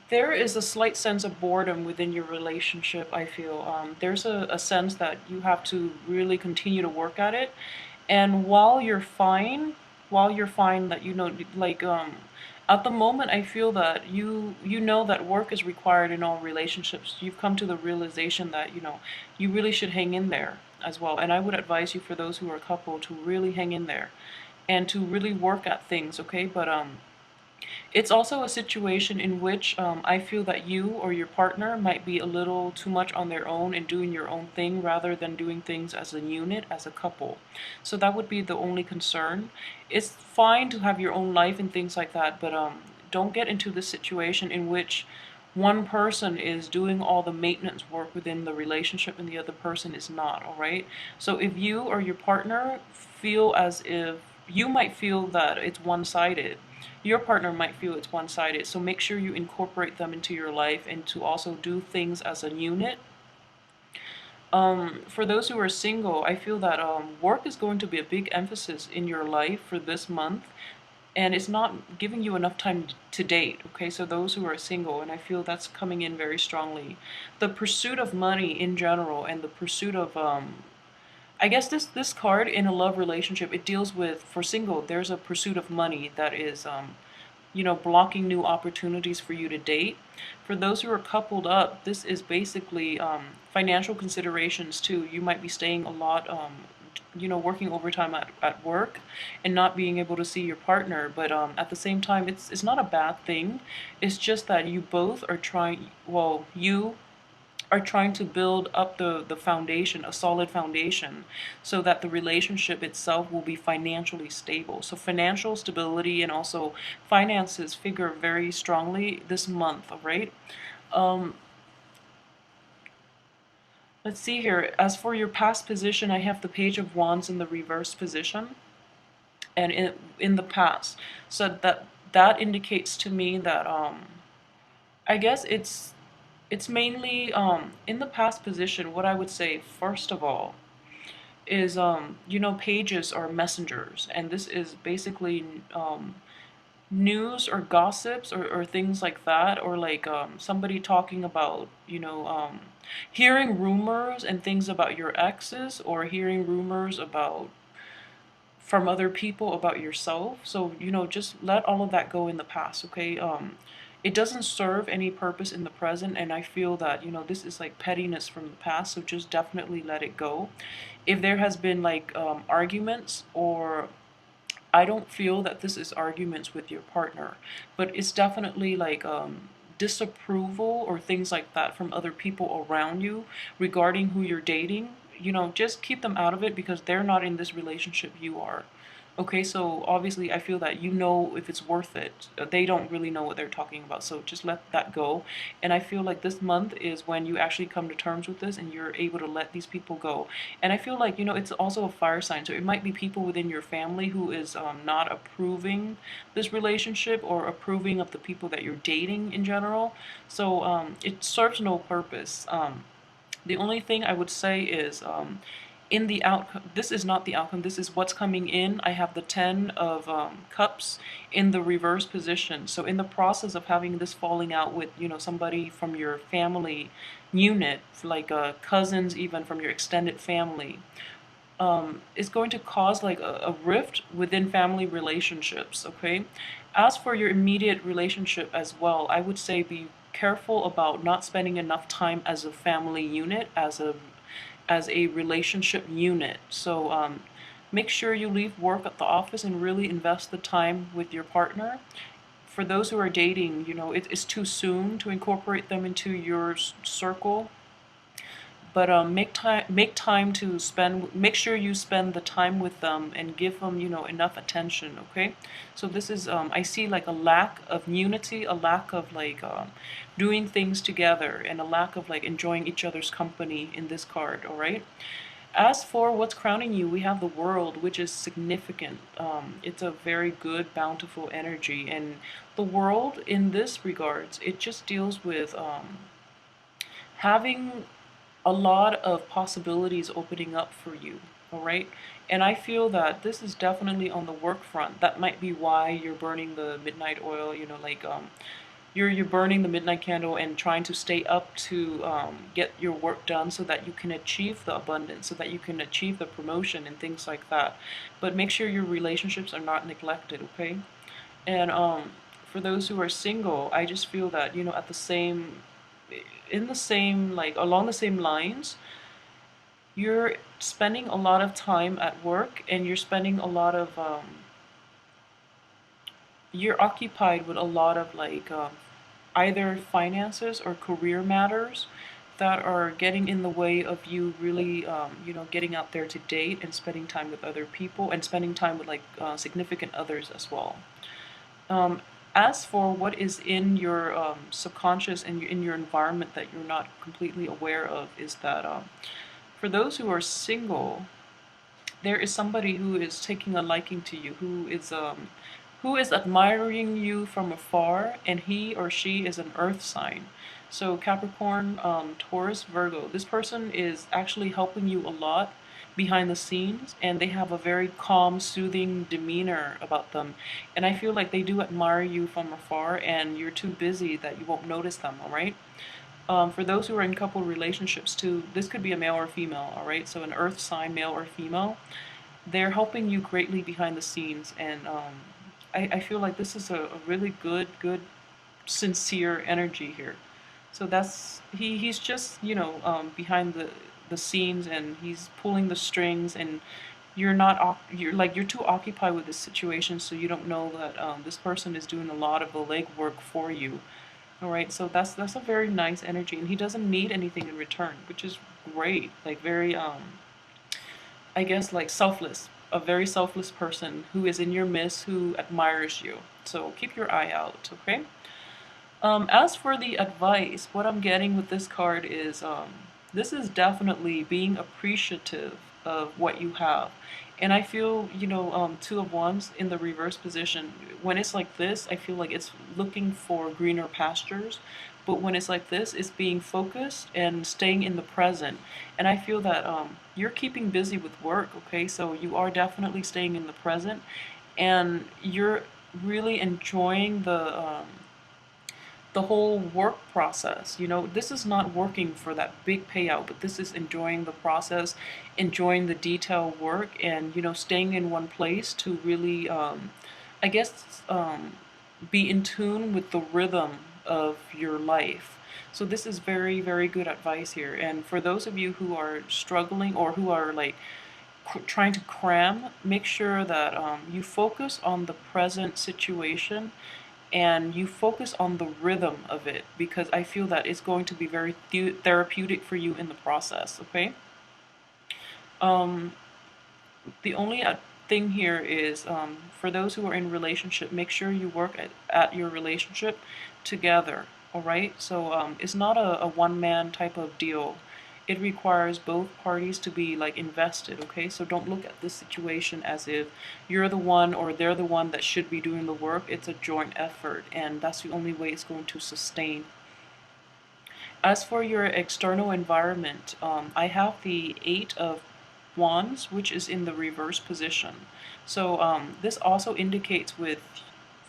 There is a slight sense of boredom within your relationship, I feel. There's a sense that you have to really continue to work at it. And while you're fine that, at the moment, I feel that you know that work is required in all relationships. You've come to the realization that, you really should hang in there as well. And I would advise you, for those who are a couple, to really hang in there and to really work at things, okay? But it's also a situation in which I feel that you or your partner might be a little too much on their own and doing your own thing rather than doing things as a unit, as a couple. So that would be the only concern. It's fine to have your own life and things like that, but don't get into this situation in which one person is doing all the maintenance work within the relationship and the other person is not, all right? So if you or your partner feel as if you might feel that it's one-sided, your partner might feel it's one-sided. So make sure you incorporate them into your life and to also do things as a unit. For those who are single, I feel that work is going to be a big emphasis in your life for this month, and it's not giving you enough time to date. Okay, so those who are single, and I feel that's coming in very strongly. The pursuit of money in general, and the pursuit of I guess this card in a love relationship, it deals with, for single, there's a pursuit of money that is blocking new opportunities for you to date. For those who are coupled up, this is basically financial considerations too. You might be staying a lot, working overtime at work and not being able to see your partner. But at the same time, it's not a bad thing. It's just that you both are trying, well, you are trying to build up the foundation, a solid foundation, so that the relationship itself will be financially stable. So financial stability and also finances figure very strongly this month, all right? Um, let's see here. As for your past position, I have the Page of Wands in the reverse position, and in the past. So that indicates to me that I guess it's mainly in the past position. What I would say first of all is pages are messengers, and this is basically news or gossips or things like that, or like somebody talking about hearing rumors and things about your exes, or hearing rumors about from other people about yourself. So, just let all of that go in the past, okay? It doesn't serve any purpose in the present, and I feel that, this is like pettiness from the past, so just definitely let it go. If there has been like arguments, or I don't feel that this is arguments with your partner, but it's definitely like disapproval or things like that from other people around you regarding who you're dating. Just keep them out of it because they're not in this relationship, you are. Okay, so obviously I feel that if it's worth it. They don't really know what they're talking about, so just let that go. And I feel like this month is when you actually come to terms with this and you're able to let these people go. And I feel like, it's also a fire sign, so it might be people within your family who is not approving this relationship or approving of the people that you're dating in general. So it serves no purpose. The only thing I would say is in the outcome, this is not the outcome, this is what's coming in. I have the 10 of cups in the reverse position. So in the process of having this falling out with, somebody from your family unit, like cousins, even from your extended family, is going to cause like a rift within family relationships, okay? As for your immediate relationship as well, I would say be careful about not spending enough time as a family unit, as a relationship unit. So make sure you leave work at the office and really invest the time with your partner. For those who are dating, it's too soon to incorporate them into your circle, but make time to spend, make sure you spend the time with them and give them enough attention, okay? So this is I see like a lack of unity, a lack of like doing things together, and a lack of like enjoying each other's company in this card, all right? As for what's crowning you, we have the World, which is significant. It's a very good, bountiful energy, and the World in this regards, it just deals with having a lot of possibilities opening up for you, all right? And I feel that this is definitely on the work front. That might be why you're burning the midnight oil, you're burning the midnight candle and trying to stay up to get your work done so that you can achieve the abundance, so that you can achieve the promotion and things like that. But make sure your relationships are not neglected, okay? And for those who are single, I just feel that, you know, at the same, in the same, like along the same lines, you're spending a lot of time at work and you're spending a lot of, you're occupied with a lot of like either finances or career matters that are getting in the way of you really, you know, getting out there to date and spending time with other people and spending time with like significant others as well. Um, as for what is in your subconscious and in your environment that you're not completely aware of, is that for those who are single, there is somebody who is taking a liking to you, who is admiring you from afar, and he or she is an earth sign. So Capricorn, Taurus, Virgo, this person is actually helping you a lot behind the scenes, and they have a very calm, soothing demeanor about them. And I feel like they do admire you from afar, and you're too busy that you won't notice them, all right? For those who are in couple relationships too, this could be a male or female, all right? So an earth sign, male or female, they're helping you greatly behind the scenes. And I feel like this is a really good, sincere energy here. So that's, he's just, you know, behind the scenes, and he's pulling the strings, and you're not, you're too occupied with this situation, so you don't know that this person is doing a lot of the legwork for you. All right, so that's a very nice energy, and he doesn't need anything in return, which is great. Like very I guess like selfless, a very selfless person who is in your midst, who admires you. So keep your eye out, okay? As for the advice, what I'm getting with this card is this is definitely being appreciative of what you have. And I feel, you know, Two of Wands in the reverse position, when it's like this, I feel like it's looking for greener pastures. But when it's like this, it's being focused and staying in the present. And I feel that you're keeping busy with work, okay? So you are definitely staying in the present, and you're really enjoying the whole work process. You know, this is not working for that big payout, but this is enjoying the process, enjoying the detail work, and, you know, staying in one place to really, I guess, be in tune with the rhythm of your life. So this is very good advice here. And for those of you who are struggling or who are like trying to cram, make sure that you focus on the present situation and you focus on the rhythm of it, because I feel that it's going to be very therapeutic for you in the process, okay? Um, the only thing here is for those who are in relationship, make sure you work at your relationship together, all right? So it's not a one-man type of deal. It requires both parties to be like invested, okay? So don't look at this situation as if you're the one or they're the one that should be doing the work. It's a joint effort, and that's the only way it's going to sustain. As for your external environment, I have the Eight of Wands, which is in the reverse position. So this also indicates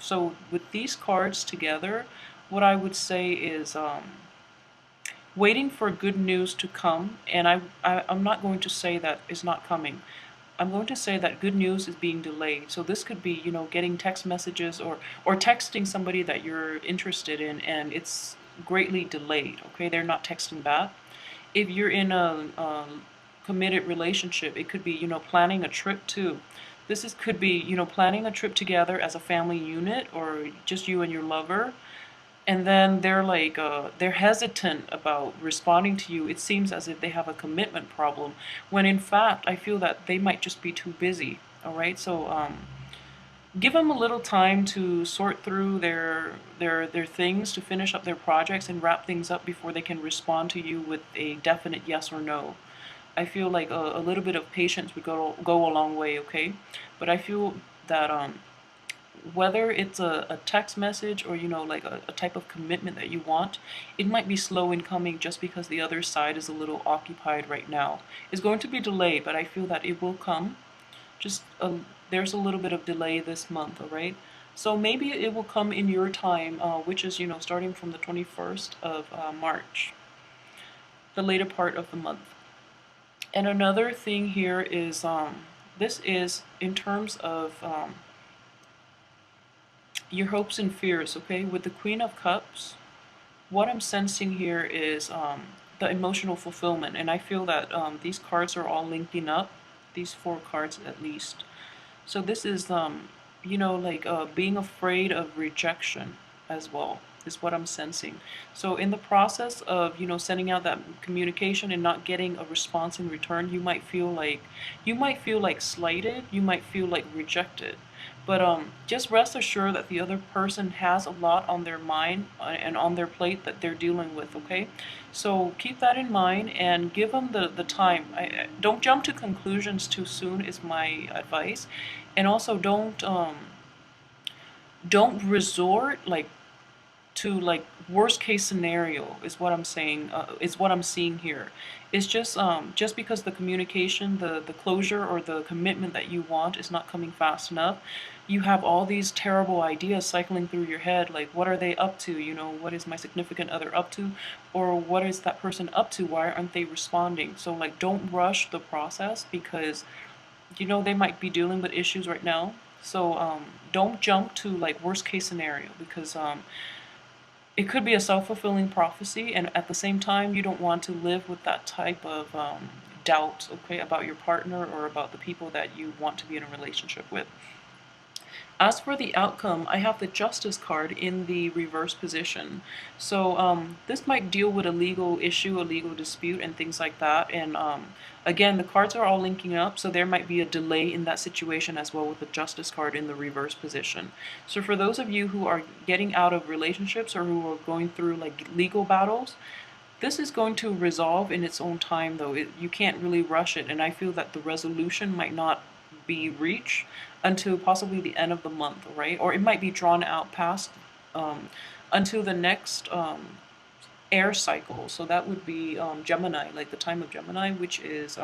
so with these cards together, what I would say is waiting for good news to come, and I'm not going to say that it's not coming. I'm going to say that good news is being delayed. So this could be, you know, getting text messages or texting somebody that you're interested in, and it's greatly delayed. Okay, they're not texting back. If you're in a committed relationship, it could be, you know, planning a trip too. Could be, you know, planning a trip together as a family unit, or just you and your lover, and then they're like they're hesitant about responding to you. It seems as if they have a commitment problem, when in fact I feel that they might just be too busy. All right, so give them a little time to sort through their things, to finish up their projects and wrap things up before they can respond to you with a definite yes or no. I feel like a little bit of patience would go a long way, okay? But I feel that whether it's a text message or, you know, like a type of commitment that you want, it might be slow in coming just because the other side is a little occupied right now. It's going to be delayed, but I feel that it will come. Just there's a little bit of delay this month, all right? So maybe it will come in your time, which is, starting from the 21st of March, the later part of the month. And another thing here is, this is in terms of your hopes and fears, okay? With the Queen of Cups, what I'm sensing here is the emotional fulfillment. And I feel that these cards are all linking up, these four cards at least. So this is, like being afraid of rejection as well, is what I'm sensing. So in the process of, sending out that communication and not getting a response in return, you might feel like slighted, you might feel like rejected. But just rest assured that the other person has a lot on their mind and on their plate that they're dealing with, okay? So keep that in mind and give them the time. Don't jump to conclusions too soon is my advice. And also don't resort to worst case scenario is what I'm saying, is what I'm seeing here. It's just because the communication, the closure or the commitment that you want is not coming fast enough, you have all these terrible ideas cycling through your head, like what are they up to, what is my significant other up to, or what is that person up to, why aren't they responding? So don't rush the process because they might be dealing with issues right now. So don't jump to worst case scenario because it could be a self-fulfilling prophecy, and at the same time you don't want to live with that type of doubt, okay, about your partner or about the people that you want to be in a relationship with. As for the outcome, I have the Justice card in the reverse position. So this might deal with a legal issue, a legal dispute, and things like that. And again, the cards are all linking up, so there might be a delay in that situation as well with the Justice card in the reverse position. So for those of you who are getting out of relationships or who are going through legal battles, this is going to resolve in its own time, though. You can't really rush it, and I feel that the resolution might not be reached until possibly the end of the month, right? Or it might be drawn out past until the next air cycle. So that would be Gemini, like the time of Gemini, which is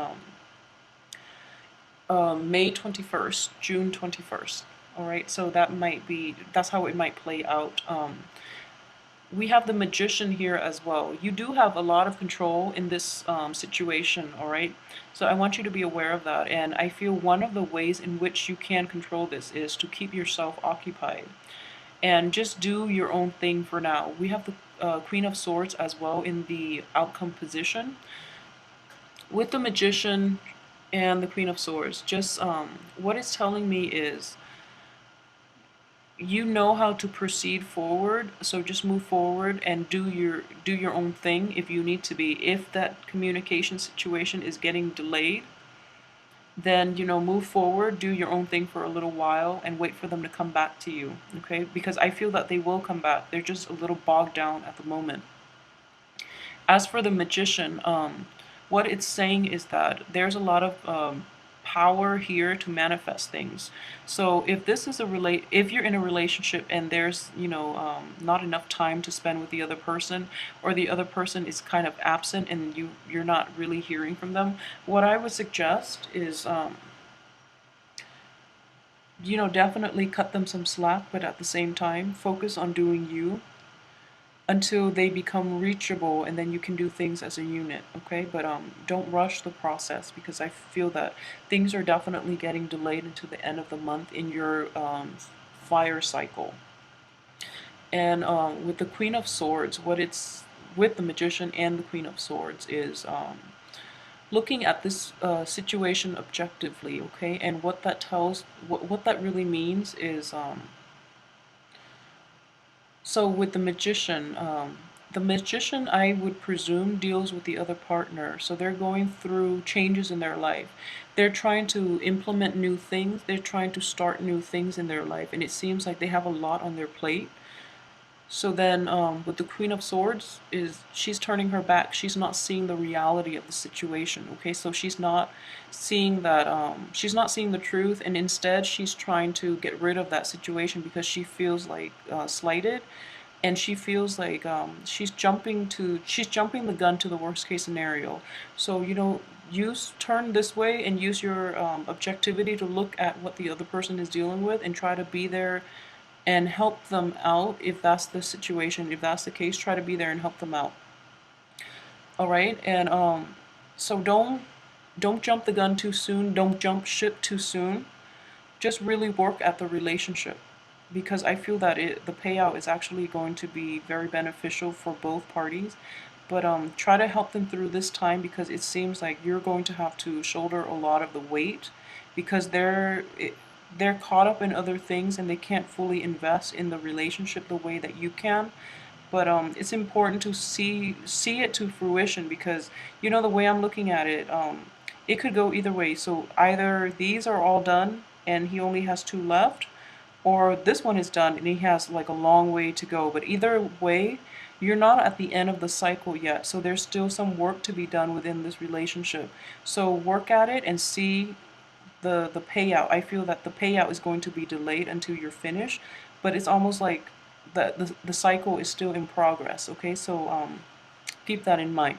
May 21st, June 21st. All right, so that's how it might play out. We have the Magician here as well. You do have a lot of control in this situation, all right? So I want you to be aware of that. And I feel one of the ways in which you can control this is to keep yourself occupied and just do your own thing for now. We have the Queen of Swords as well in the outcome position. With the Magician and the Queen of Swords, just what it's telling me is you know how to proceed forward, so just move forward and do your own thing if you need to be. If that communication situation is getting delayed, then move forward, do your own thing for a little while and wait for them to come back to you, okay? Because I feel that they will come back. They're just a little bogged down at the moment. As for the Magician, what it's saying is that there's a lot of power here to manifest things. So if this is if you're in a relationship and there's not enough time to spend with the other person, or the other person is kind of absent and you're not really hearing from them, what I would suggest is definitely cut them some slack, but at the same time focus on doing you until they become reachable, and then you can do things as a unit, okay? But don't rush the process because I feel that things are definitely getting delayed until the end of the month in your fire cycle. And with the Queen of Swords, with the Magician and the Queen of Swords is looking at this situation objectively, okay? And what that really means is so with the Magician, I would presume deals with the other partner. So they're going through changes in their life. They're trying to implement new things. They're trying to start new things in their life. And it seems like they have a lot on their plate. So then with the Queen of Swords, she's turning her back. She's not seeing the reality of the situation, okay? So she's not seeing the truth, and instead she's trying to get rid of that situation because she feels like slighted, and she feels like she's jumping the gun to the worst case scenario. So turn this way and use your objectivity to look at what the other person is dealing with and try to be there and help them out if that's the situation. If that's the case, try to be there and help them out. All right, and so don't jump the gun too soon. Don't jump ship too soon. Just really work at the relationship, because I feel that the payout is actually going to be very beneficial for both parties. But try to help them through this time, because it seems like you're going to have to shoulder a lot of the weight, because they're caught up in other things and they can't fully invest in the relationship the way that you can. But it's important to see it to fruition, because the way I'm looking at it, it could go either way. So either these are all done and he only has two left, or this one is done and he has like a long way to go. But either way, you're not at the end of the cycle yet, so there's still some work to be done within this relationship. So work at it and see the payout. I feel that the payout is going to be delayed until you're finished, but it's almost like the cycle is still in progress. Okay, so keep that in mind.